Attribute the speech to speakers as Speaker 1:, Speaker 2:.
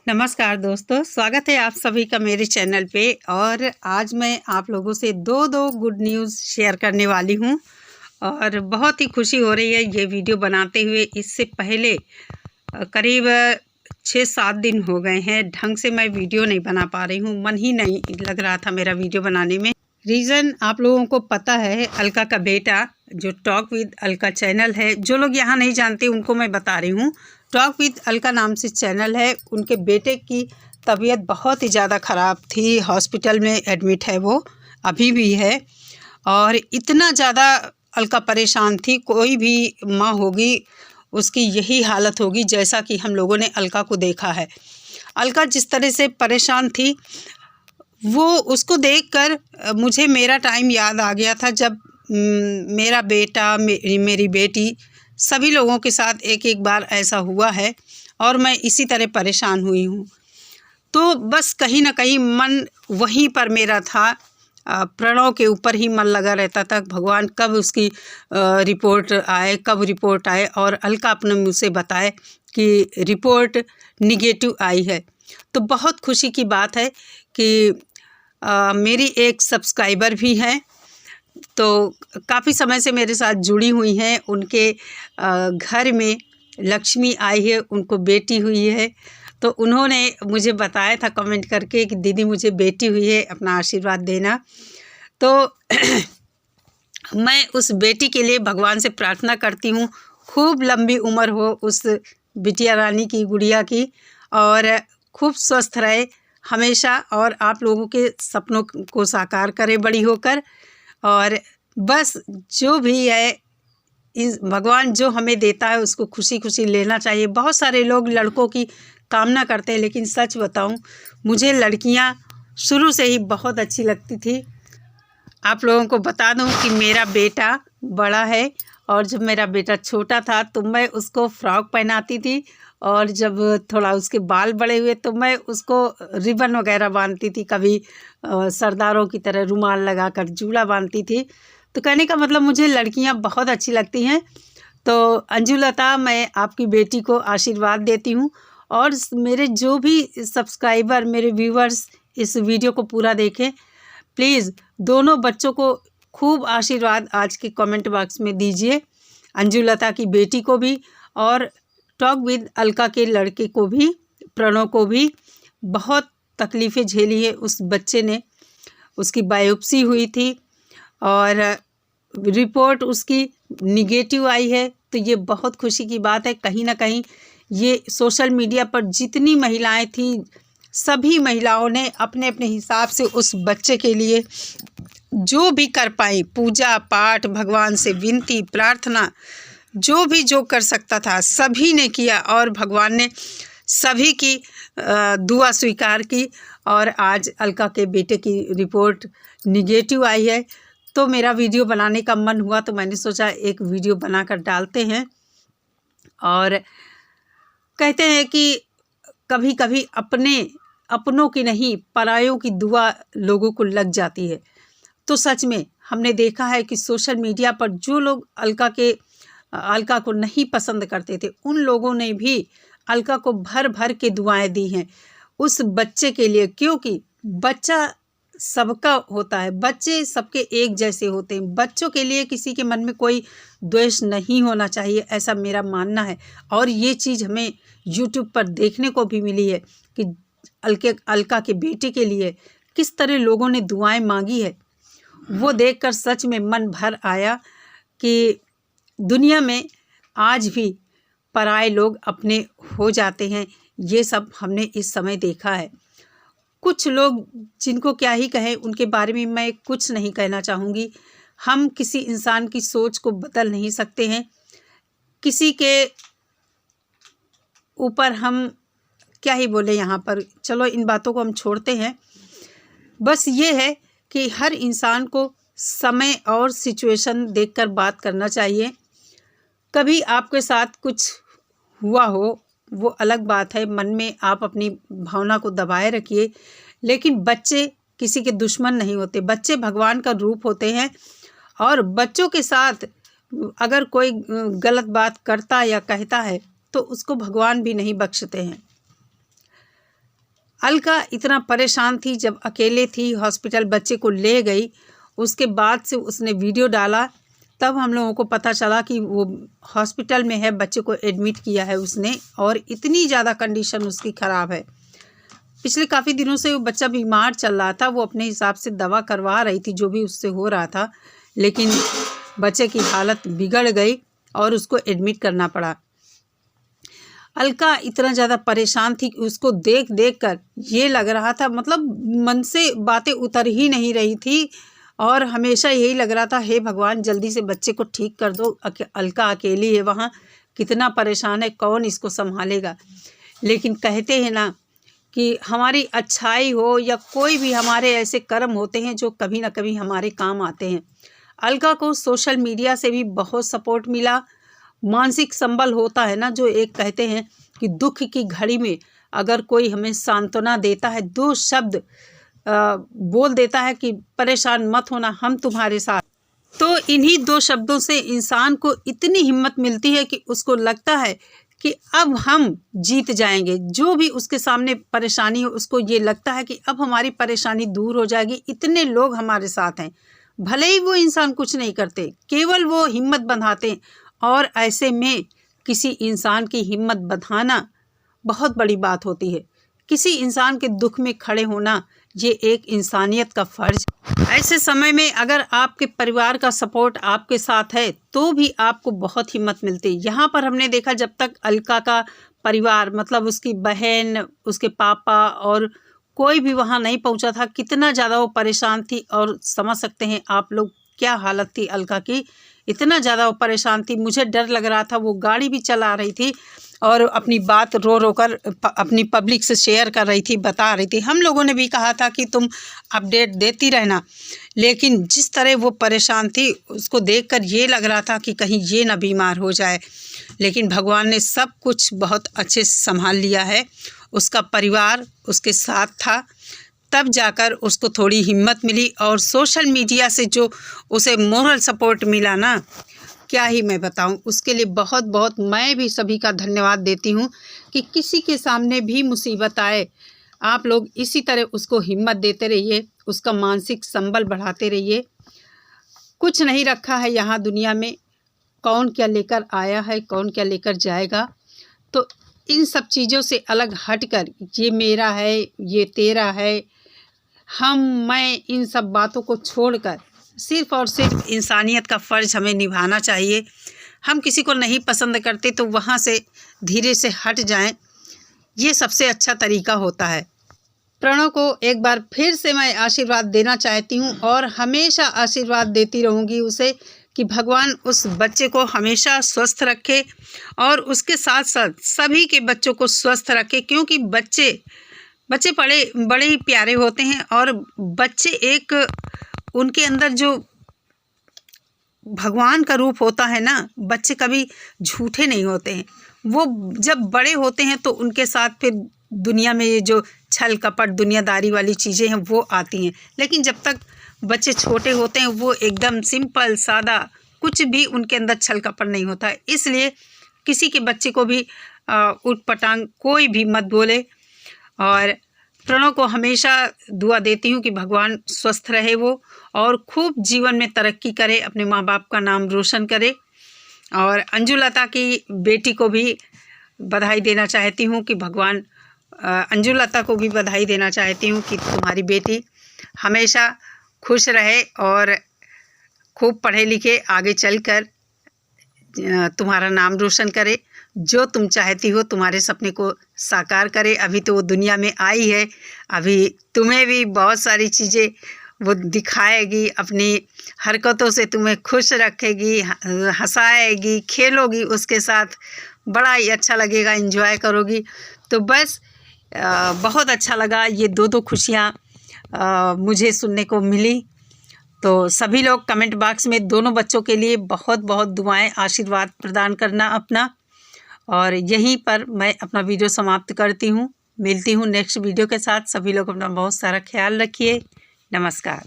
Speaker 1: नमस्कार दोस्तों, स्वागत है आप सभी का मेरे चैनल पे। और आज मैं आप लोगों से दो गुड न्यूज़ शेयर करने वाली हूँ और बहुत ही खुशी हो रही है ये वीडियो बनाते हुए। इससे पहले करीब 6-7 दिन हो गए हैं ढंग से मैं वीडियो नहीं बना पा रही हूँ। मन ही नहीं लग रहा था मेरा वीडियो बनाने में। रीज़न आप लोगों को पता है, अलका का बेटा जो टॉक विद अलका चैनल है, जो लोग यहाँ नहीं जानते उनको मैं बता रही हूँ। टॉक विद अलका नाम से चैनल है। उनके बेटे की तबीयत बहुत ही ज़्यादा ख़राब थी, हॉस्पिटल में एडमिट है, वो अभी भी है। और इतना ज़्यादा अलका परेशान थी, कोई भी माँ होगी उसकी यही हालत होगी जैसा कि हम लोगों ने अलका को देखा है। अलका जिस तरह से परेशान थी, वो उसको देखकर मुझे मेरा टाइम याद आ गया था जब मेरा बेटा, मेरी बेटी, सभी लोगों के साथ एक बार ऐसा हुआ है और मैं इसी तरह परेशान हुई हूँ। तो बस कहीं ना कहीं मन वहीं पर मेरा था। प्रणव के ऊपर ही मन लगा रहता था, भगवान कब उसकी रिपोर्ट आए, कब रिपोर्ट आए और अलका अपने मुँह से बताए कि रिपोर्ट निगेटिव आई है। तो बहुत खुशी की बात है कि मेरी एक सब्सक्राइबर भी हैं, तो काफ़ी समय से मेरे साथ जुड़ी हुई हैं। उनके घर में लक्ष्मी आई है, उनको बेटी हुई है। तो उन्होंने मुझे बताया था कमेंट करके कि दीदी मुझे बेटी हुई है, अपना आशीर्वाद देना। तो मैं उस बेटी के लिए भगवान से प्रार्थना करती हूँ, खूब लंबी उम्र हो उस बिटिया रानी की, गुड़िया की, और खूब स्वस्थ रहे हमेशा और आप लोगों के सपनों को साकार करे बड़ी होकर। और बस जो भी है, इस भगवान जो हमें देता है उसको खुशी खुशी लेना चाहिए। बहुत सारे लोग लड़कों की कामना करते हैं, लेकिन सच बताऊं, मुझे लड़कियां शुरू से ही बहुत अच्छी लगती थी। आप लोगों को बता दूं कि मेरा बेटा बड़ा है और जब मेरा बेटा छोटा था तो मैं उसको फ्रॉक पहनाती थी, और जब थोड़ा उसके बाल बड़े हुए तो मैं उसको रिबन वगैरह बांधती थी, कभी सरदारों की तरह रुमाल लगाकर जूड़ा बांधती थी। तो कहने का मतलब मुझे लड़कियां बहुत अच्छी लगती हैं। तो अंजुलता, मैं आपकी बेटी को आशीर्वाद देती हूँ और मेरे जो भी सब्सक्राइबर, मेरे व्यूवर्स इस वीडियो को पूरा देखें, प्लीज़ दोनों बच्चों को खूब आशीर्वाद आज के कमेंट बॉक्स में दीजिए। अंजुलता की बेटी को भी और टॉक विद अलका के लड़के को भी, प्रणव को भी। बहुत तकलीफ़ें झेली है उस बच्चे ने। उसकी बायोप्सी हुई थी और रिपोर्ट उसकी निगेटिव आई है, तो ये बहुत खुशी की बात है। कहीं ना कहीं ये सोशल मीडिया पर जितनी महिलाएं थीं, सभी महिलाओं ने अपने अपने हिसाब से उस बच्चे के लिए जो भी कर पाई, पूजा पाठ, भगवान से विनती प्रार्थना, जो कर सकता था सभी ने किया और भगवान ने सभी की दुआ स्वीकार की। और आज अलका के बेटे की रिपोर्ट निगेटिव आई है, तो मेरा वीडियो बनाने का मन हुआ तो मैंने सोचा एक वीडियो बनाकर डालते हैं। और कहते हैं कि कभी कभी अपनों की नहीं, परायों की दुआ लोगों को लग जाती है। तो सच में हमने देखा है कि सोशल मीडिया पर जो लोग अलका को नहीं पसंद करते थे, उन लोगों ने भी अलका को भर भर के दुआएं दी हैं उस बच्चे के लिए। क्योंकि बच्चा सबका होता है, बच्चे सबके एक जैसे होते हैं। बच्चों के लिए किसी के मन में कोई द्वेष नहीं होना चाहिए, ऐसा मेरा मानना है। और ये चीज़ हमें यूट्यूब पर देखने को भी मिली है कि अलका के बेटे के लिए किस तरह लोगों ने दुआएं मांगी है। वो देखकर सच में मन भर आया कि दुनिया में आज भी पराए लोग अपने हो जाते हैं। ये सब हमने इस समय देखा है। कुछ लोग, जिनको क्या ही कहें, उनके बारे में मैं कुछ नहीं कहना चाहूँगी। हम किसी इंसान की सोच को बदल नहीं सकते हैं, किसी के ऊपर हम क्या ही बोले यहाँ पर। चलो इन बातों को हम छोड़ते हैं। बस ये है कि हर इंसान को समय और सिचुएशन देखकर बात करना चाहिए। कभी आपके साथ कुछ हुआ हो वो अलग बात है, मन में आप अपनी भावना को दबाए रखिए, लेकिन बच्चे किसी के दुश्मन नहीं होते। बच्चे भगवान का रूप होते हैं और बच्चों के साथ अगर कोई गलत बात करता या कहता है तो उसको भगवान भी नहीं बख्शते हैं। अलका इतना परेशान थी, जब अकेले थी हॉस्पिटल बच्चे को ले गई, उसके बाद से उसने वीडियो डाला, तब हम लोगों को पता चला कि वो हॉस्पिटल में है, बच्चे को एडमिट किया है उसने, और इतनी ज़्यादा कंडीशन उसकी ख़राब है। पिछले काफ़ी दिनों से वो बच्चा बीमार चल रहा था, वो अपने हिसाब से दवा करवा रही थी जो भी उससे हो रहा था, लेकिन बच्चे की हालत बिगड़ गई और उसको एडमिट करना पड़ा। अलका इतना ज़्यादा परेशान थी कि उसको देख देख कर ये लग रहा था, मतलब मन से बातें उतर ही नहीं रही थी और हमेशा यही लग रहा था, हे भगवान जल्दी से बच्चे को ठीक कर दो, अलका अकेली है वहाँ, कितना परेशान है, कौन इसको संभालेगा। लेकिन कहते हैं ना कि हमारी अच्छाई हो या कोई भी हमारे ऐसे कर्म होते हैं जो कभी ना कभी हमारे काम आते हैं। अलका को सोशल मीडिया से भी बहुत सपोर्ट मिला। मानसिक संबल होता है ना, जो एक कहते हैं कि दुख की घड़ी में अगर कोई हमें सांत्वना देता है, 2 शब्द बोल देता है कि परेशान मत होना, हम तुम्हारे साथ, तो इन्हीं 2 शब्दों से इंसान को इतनी हिम्मत मिलती है कि उसको लगता है कि अब हम जीत जाएंगे। जो भी उसके सामने परेशानी हो, उसको ये लगता है कि अब हमारी परेशानी दूर हो जाएगी, इतने लोग हमारे साथ हैं। भले ही वो इंसान कुछ नहीं करते, केवल वो हिम्मत बंधाते हैं, और ऐसे में किसी इंसान की हिम्मत बंधाना बहुत बड़ी बात होती है। किसी इंसान के दुख में खड़े होना, ये एक इंसानियत का फ़र्ज। ऐसे समय में अगर आपके परिवार का सपोर्ट आपके साथ है तो भी आपको बहुत हिम्मत मिलती है। यहाँ पर हमने देखा, जब तक अलका का परिवार, मतलब उसकी बहन, उसके पापा और कोई भी वहाँ नहीं पहुँचा था, कितना ज़्यादा वो परेशान थी। और समझ सकते हैं आप लोग क्या हालत थी अलका की, इतना ज़्यादा वो परेशान थी। मुझे डर लग रहा था, वो गाड़ी भी चला रही थी और अपनी बात रो रो कर अपनी पब्लिक से शेयर कर रही थी, बता रही थी। हम लोगों ने भी कहा था कि तुम अपडेट देती रहना, लेकिन जिस तरह वो परेशान थी उसको देखकर ये लग रहा था कि कहीं ये ना बीमार हो जाए। लेकिन भगवान ने सब कुछ बहुत अच्छे से संभाल लिया है। उसका परिवार उसके साथ था, तब जाकर उसको थोड़ी हिम्मत मिली। और सोशल मीडिया से जो उसे मोरल सपोर्ट मिला ना, क्या ही मैं बताऊं, उसके लिए बहुत बहुत मैं भी सभी का धन्यवाद देती हूं कि किसी के सामने भी मुसीबत आए, आप लोग इसी तरह उसको हिम्मत देते रहिए, उसका मानसिक संबल बढ़ाते रहिए। कुछ नहीं रखा है यहाँ दुनिया में, कौन क्या लेकर आया है, कौन क्या लेकर जाएगा। तो इन सब चीज़ों से अलग हटकर, ये मेरा है, ये तेरा है, मैं, इन सब बातों को छोड़कर सिर्फ़ और सिर्फ इंसानियत का फ़र्ज़ हमें निभाना चाहिए। हम किसी को नहीं पसंद करते तो वहाँ से धीरे से हट जाएं, ये सबसे अच्छा तरीका होता है। प्रणव को एक बार फिर से मैं आशीर्वाद देना चाहती हूँ और हमेशा आशीर्वाद देती रहूँगी उसे कि भगवान उस बच्चे को हमेशा स्वस्थ रखे और उसके साथ साथ सभी के बच्चों को स्वस्थ रखे, क्योंकि बच्चे बड़े ही प्यारे होते हैं। और बच्चे एक, उनके अंदर जो भगवान का रूप होता है ना, बच्चे कभी झूठे नहीं होते हैं। वो जब बड़े होते हैं तो उनके साथ फिर दुनिया में ये जो छल कपट दुनियादारी वाली चीज़ें हैं वो आती हैं, लेकिन जब तक बच्चे छोटे होते हैं वो एकदम सिंपल सादा, कुछ भी उनके अंदर छल कपट नहीं होता है। इसलिए किसी के बच्चे को भी उटपटांग कोई भी मत बोले। और प्रणव को हमेशा दुआ देती हूँ कि भगवान स्वस्थ रहे वो, और खूब जीवन में तरक्की करे, अपने माँ बाप का नाम रोशन करे। और अंजुलता की बेटी को भी बधाई देना चाहती हूँ कि भगवान, अंजुलता को भी बधाई देना चाहती हूँ कि तुम्हारी बेटी हमेशा खुश रहे और खूब पढ़े लिखे आगे चलकर तुम्हारा नाम रोशन करे, जो तुम चाहती हो तुम्हारे सपने को साकार करे। अभी तो वो दुनिया में आई है, अभी तुम्हें भी बहुत सारी चीज़ें वो दिखाएगी, अपनी हरकतों से तुम्हें खुश रखेगी, हंसाएगी, खेलोगी उसके साथ, बड़ा ही अच्छा लगेगा, एंजॉय करोगी। तो बस बहुत अच्छा लगा, ये दो खुशियाँ मुझे सुनने को मिली। तो सभी लोग कमेंट बॉक्स में दोनों बच्चों के लिए बहुत बहुत दुआएं, आशीर्वाद प्रदान करना अपना। और यहीं पर मैं अपना वीडियो समाप्त करती हूँ। मिलती हूँ नेक्स्ट वीडियो के साथ। सभी लोग अपना बहुत सारा ख्याल रखिए। नमस्कार।